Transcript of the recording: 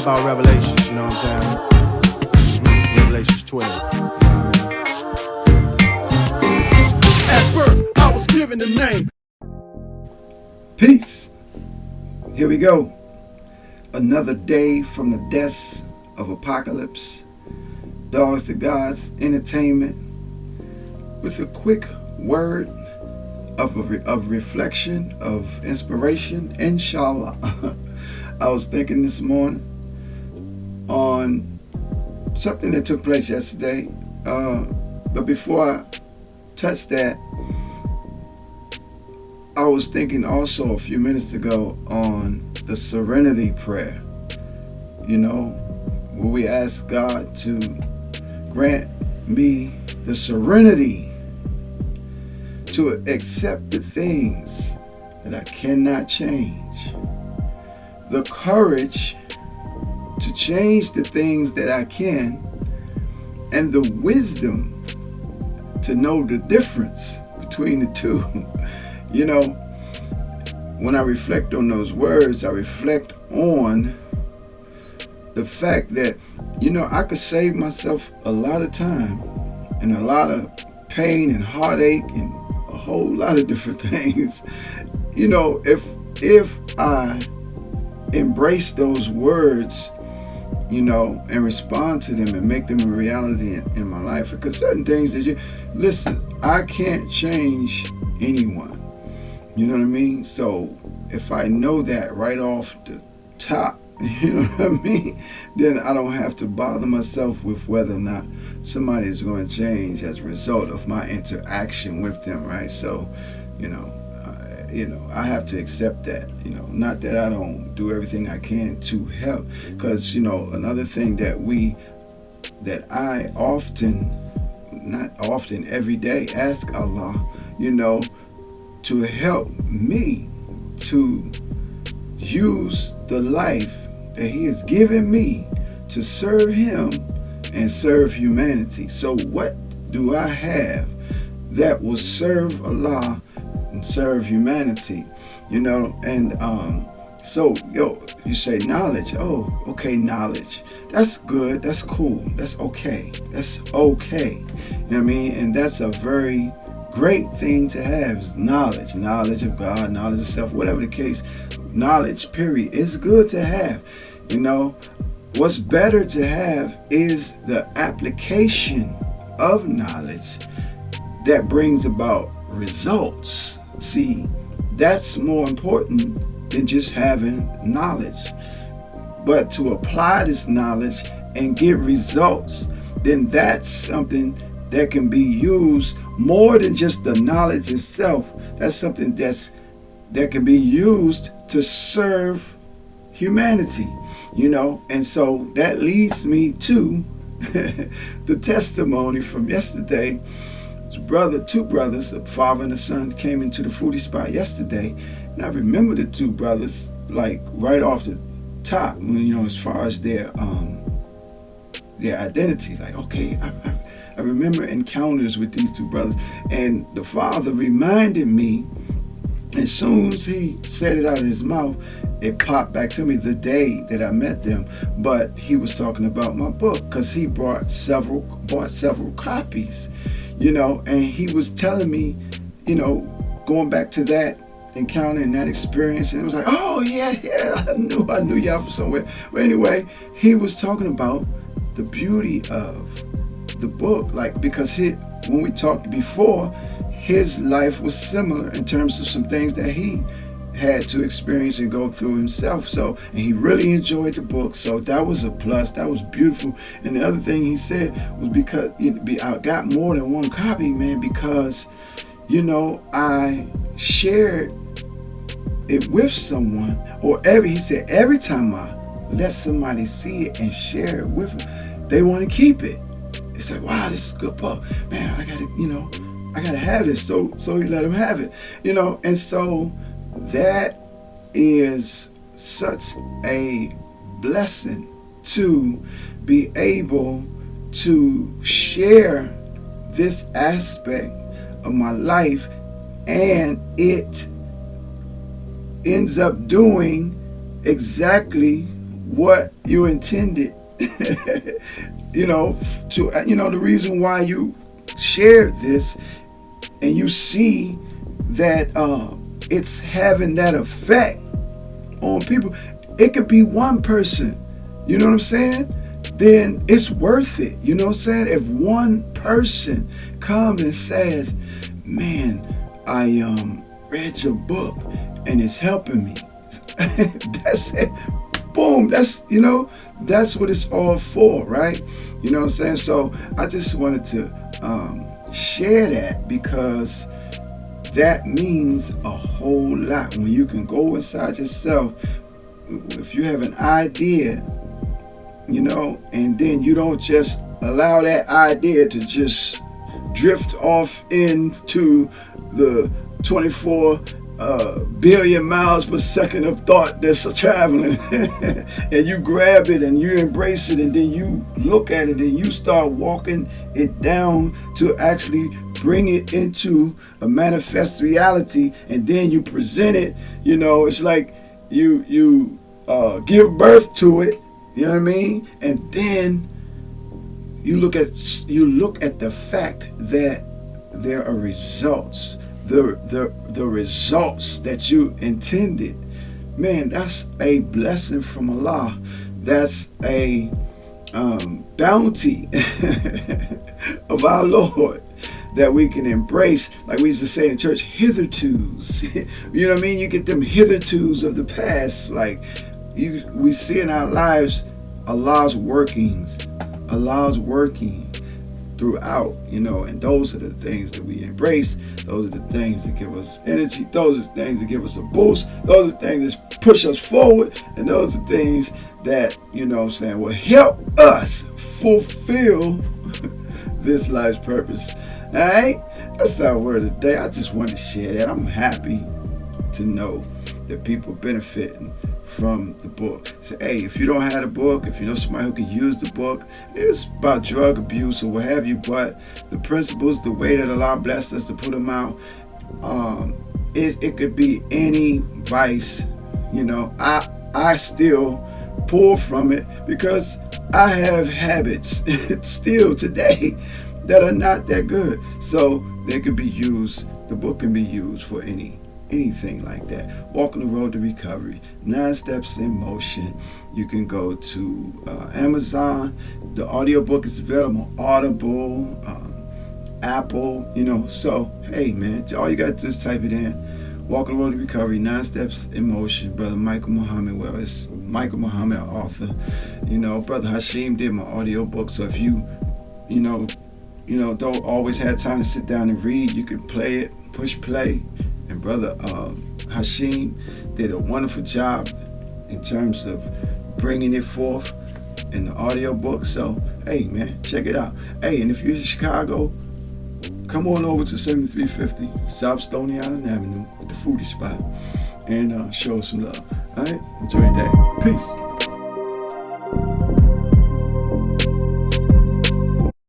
about Revelations, you know what I'm saying? Revelations 12. You know what I mean? At birth, I was given the name. Peace. Here we go. Another day from the desk of Apacolips. Dogs to Gods Entertainment. With a quick word of reflection, of inspiration, inshallah. I was thinking this morning on something that took place yesterday. But before I touch that, I was thinking also a few minutes ago on the serenity prayer. You know, where we ask God to grant me the serenity to accept the things that I cannot change, the courage to change the things that I can, and the wisdom to know the difference between the two. You know, when I reflect on those words, I reflect on the fact that, you know, I could save myself a lot of time and a lot of pain and heartache and a whole lot of different things. You know, if I embrace those words, you know, and respond to them and make them a reality in my life. Because certain things that listen, I can't change anyone. You know what I mean? So if I know that right off the top, you know what I mean, then I don't have to bother myself with whether or not somebody is going to change as a result of my interaction with them, right? So, you know, I have to accept that. You know, not that I don't do everything I can to help, because you know, another thing that I often, not often, every day ask Allah, you know, to help me to use the life that He has given me to serve Him and serve humanity. So what do I have that will serve Allah and serve humanity? You know, and so you say knowledge. Oh, okay, knowledge. That's good. That's cool. That's okay. That's okay. You know what I mean? And that's a very great thing to have, is knowledge of God, knowledge of self, whatever the case. Knowledge, period, is good to have. You know, what's better to have is the application of knowledge that brings about results. See, that's more important than just having knowledge. But to apply this knowledge and get results, then that's something that can be used more than just the knowledge itself. That's something that can be used to serve humanity, you know. And so that leads me to the testimony from yesterday. Two brothers, a father and a son, came into the foodie spot yesterday, and I remember the two brothers like right off the top, you know, as far as their identity. Like, okay, I remember encounters with these two brothers, and the father reminded me, as soon as he said it out of his mouth, it popped back to me the day that I met them. But he was talking about my book, because he bought several copies, you know, and he was telling me, you know, going back to that encounter and that experience, and it was like, oh yeah, I knew y'all from somewhere. But anyway, he was talking about the beauty of the book, like, because when we talked before, his life was similar in terms of some things that he had to experience and go through himself. So, and he really enjoyed the book, so that was a plus. That was beautiful. And the other thing he said was, because I got more than one copy, man, because, you know, I shared it with someone, or he said every time I let somebody see it and share it with them, they want to keep it. It's like, wow, this is a good book, man. I gotta have this. So he let him have it, you know. And so that is such a blessing to be able to share this aspect of my life, and it ends up doing exactly what you intended, to, the reason why you shared this, and you see that it's having that effect on people. It could be one person, you know what I'm saying? Then it's worth it, you know what I'm saying? If one person comes and says, man, I read your book and it's helping me. That's it. Boom. That's what it's all for, right? You know what I'm saying? So I just wanted to share that, because that means a whole lot when you can go inside yourself. If you have an idea, and then you don't just allow that idea to just drift off into the 24 billion miles per second of thought that's traveling, and you grab it and you embrace it, and then you look at it and you start walking it down to actually bring it into a manifest reality, and then you present it. It's like you give birth to it, you know what I mean? And then you look at the fact that there are results. The results that you intended. Man, that's a blessing from Allah. That's a bounty of our Lord that we can embrace. Like we used to say in church, hithertos. You know what I mean? You get them hithertos of the past. Like we see in our lives Allah's working throughout, and those are the things that we embrace. Those are the things that give us energy. Those are the things that give us a boost. Those are the things that push us forward. And those are things that, will help us fulfill this life's purpose. All right? That's our word of the day. I just wanted to share that. I'm happy to know that people benefiting from the book. So, hey, if you don't have the book, if you know somebody who can use the book, it's about drug abuse or what have you, but the principles, the way that Allah blessed us to put them out, it could be any vice. I still pull from it because I have habits still today that are not that good. So they could be used, the book can be used for anything like that. Walking the Road to Recovery, 9 Steps in Motion. You can go to Amazon. The audiobook is available on Audible, Apple, So, hey, man, all you got to do is type it in. Walking the Road to Recovery, 9 Steps in Motion. Brother Michael Muhammad, it's Michael Muhammad, author. Brother Hashim did my audiobook. So if you don't always have time to sit down and read, you can play it, push play. And Brother Hashim did a wonderful job in terms of bringing it forth in the audiobook. So, hey, man, check it out. Hey, and if you're in Chicago, come on over to 7350 South Stony Island Avenue at the foodie spot and show us some love. All right? Enjoy your day. Peace.